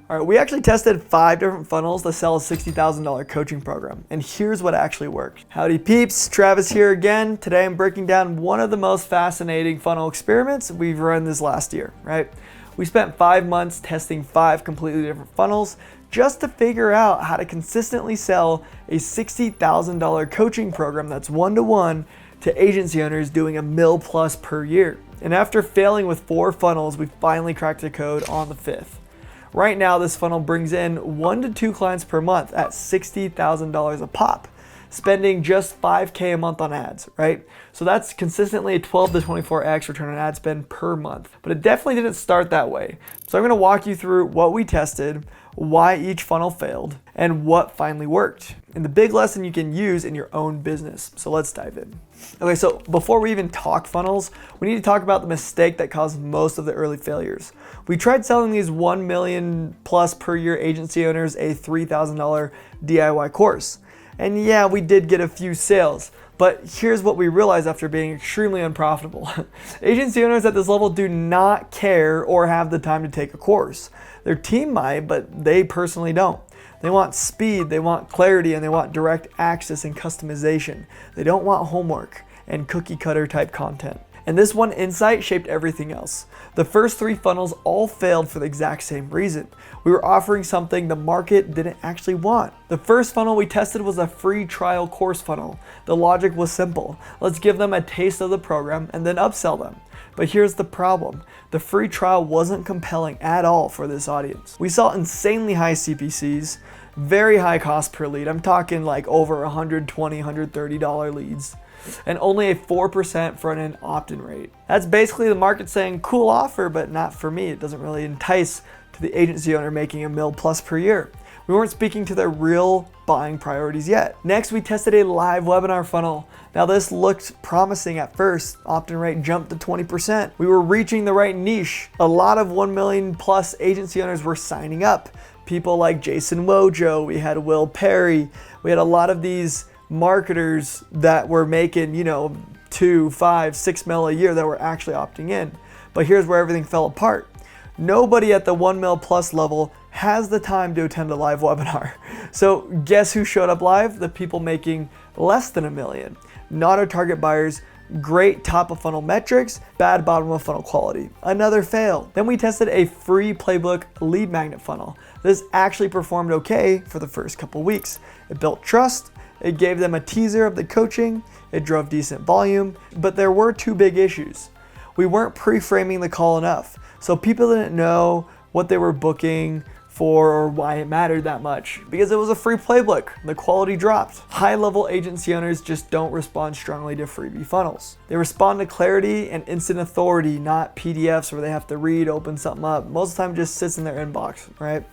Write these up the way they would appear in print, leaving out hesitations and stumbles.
All right, we actually tested 5 different funnels to sell a $60,000 coaching program, and here's what actually worked. Howdy peeps, Travis here again. Today I'm breaking down one of the most fascinating funnel experiments we've run this last year, right? We spent 5 months testing 5 completely different funnels just to figure out how to consistently sell a $60,000 coaching program that's one-to-one to agency owners doing $1 million plus per year. And after failing with 4 funnels, we finally cracked the code on the 5th. Right now, this funnel brings in 1 to 2 clients per month at $60,000 a pop, spending just $5K a month on ads, right? So that's consistently a 12 to 24x return on ad spend per month. But it definitely didn't start that way. So I'm gonna walk you through what we tested, why each funnel failed, and what finally worked. And the big lesson you can use in your own business. So let's dive in. Okay, so before we even talk funnels, we need to talk about the mistake that caused most of the early failures. We tried selling these 1 million plus per year agency owners a $3,000 DIY course. And yeah, we did get a few sales, but here's what we realized after being extremely unprofitable. Agency owners at this level do not care or have the time to take a course. Their team might, but they personally don't. They want speed, they want clarity, and they want direct access and customization. They don't want homework and cookie cutter type content. And this one insight shaped everything else. The first 3 funnels all failed for the exact same reason. We were offering something the market didn't actually want. The first funnel we tested was a free trial course funnel. The logic was simple. Let's give them a taste of the program and then upsell them. But here's the problem. The free trial wasn't compelling at all for this audience. We saw insanely high CPCs, very high cost per lead. I'm talking like over $120, $130 leads, and only a 4% front-end opt-in rate. That's basically the market saying, cool offer, but not for me. It doesn't really entice to the agency owner making $1 million plus per year. We weren't speaking to their real buying priorities yet. Next, we tested a live webinar funnel. Now this looked promising at first. Opt-in rate jumped to 20%. We were reaching the right niche. A lot of 1 million plus agency owners were signing up. People like Jason Wojo, we had Will Perry, we had a lot of these marketers that were making, $2, $5, $6 million a year that were actually opting in. But here's where everything fell apart. Nobody at the 1 million plus level has the time to attend a live webinar. So guess who showed up live? The people making less than $1 million. Not our target buyers. Great top of funnel metrics, bad bottom of funnel quality. Another fail. Then we tested a free playbook lead magnet funnel. This actually performed okay for the first couple weeks. It built trust. It gave them a teaser of the coaching. It drove decent volume, but there were 2 big issues. We weren't pre-framing the call enough. So people didn't know what they were booking for or why it mattered that much because it was a free playbook. The quality dropped. High-level agency owners just don't respond strongly to freebie funnels. They respond to clarity and instant authority, not PDFs where they have to read, open something up. Most of the time it just sits in their inbox, right?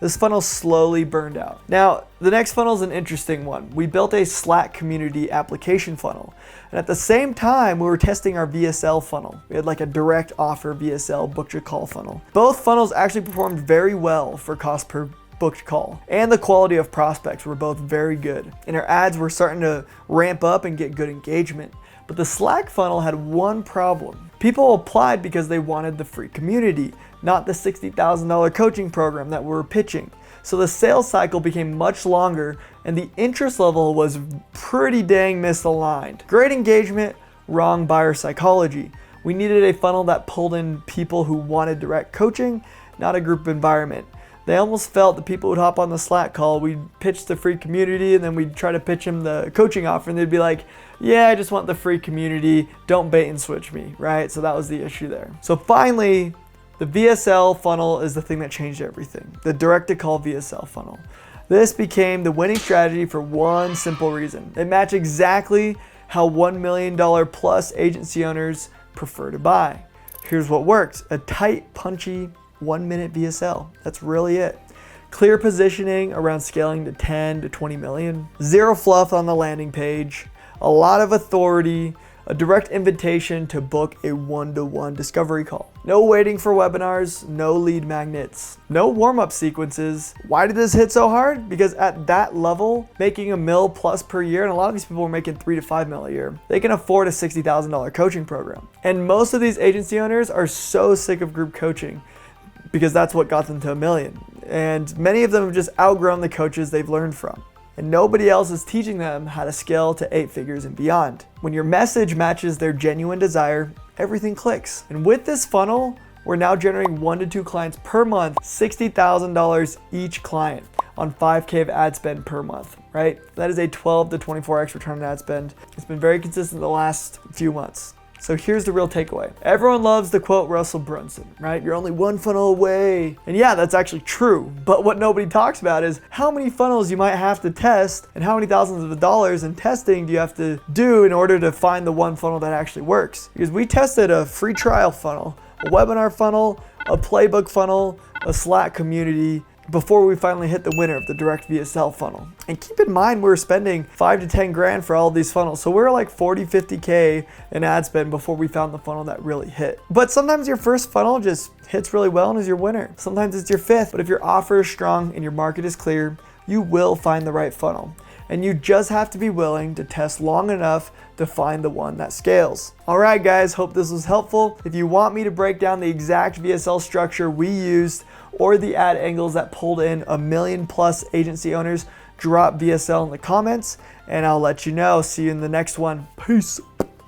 This funnel slowly burned out. Now, the next funnel is an interesting one. We built a Slack community application funnel. And at the same time, we were testing our VSL funnel. We had like a direct offer VSL booked your call funnel. Both funnels actually performed very well for cost per booked call. And the quality of prospects were both very good. And our ads were starting to ramp up and get good engagement. But the Slack funnel had one problem. People applied because they wanted the free community, not the $60,000 coaching program that we were pitching. So the sales cycle became much longer and the interest level was pretty dang misaligned. Great engagement, wrong buyer psychology. We needed a funnel that pulled in people who wanted direct coaching, not a group environment. They almost felt the people would hop on the Slack call, we'd pitch the free community and then we'd try to pitch them the coaching offer and they'd be like, yeah, I just want the free community, don't bait and switch me, right? So that was the issue there. So finally, the VSL funnel is the thing that changed everything. The direct-to-call VSL funnel. This became the winning strategy for one simple reason. It matched exactly how $1 million plus agency owners prefer to buy. Here's what works. A tight, punchy 1-minute VSL. That's really it. Clear positioning around scaling to 10 to 20 million. Zero fluff on the landing page. A lot of authority. A direct invitation to book a 1-to-1 discovery call. No waiting for webinars, no lead magnets, no warm-up sequences. Why did this hit so hard? Because at that level, making $1 million plus per year, and a lot of these people were making $3 to $5 million a year, they can afford a $60,000 coaching program. And most of these agency owners are so sick of group coaching. because that's what got them to $1 million. And many of them have just outgrown the coaches they've learned from. And nobody else is teaching them how to scale to 8 figures and beyond. When your message matches their genuine desire, everything clicks. And with this funnel, we're now generating 1 to 2 clients per month, $60,000 each client on 5K of ad spend per month, right? That is a 12 to 24x return on ad spend. It's been very consistent the last few months. So here's the real takeaway. Everyone loves the quote Russell Brunson, right? You're only 1 funnel away. And yeah, that's actually true. But what nobody talks about is how many funnels you might have to test and how many thousands of dollars in testing do you have to do in order to find the one funnel that actually works. Because we tested a free trial funnel, a webinar funnel, a playbook funnel, a Slack community, before we finally hit the winner of the direct VSL funnel. And keep in mind, we're spending 5 to 10 grand for all of these funnels. So we're like 40, 50K in ad spend before we found the funnel that really hit. But sometimes your first funnel just hits really well and is your winner. Sometimes it's your 5th, but if your offer is strong and your market is clear, you will find the right funnel. And you just have to be willing to test long enough to find the one that scales. All right, guys, hope this was helpful. If you want me to break down the exact VSL structure we used or the ad angles that pulled in 1 million plus agency owners, drop VSL in the comments and I'll let you know. See you in the next one. Peace.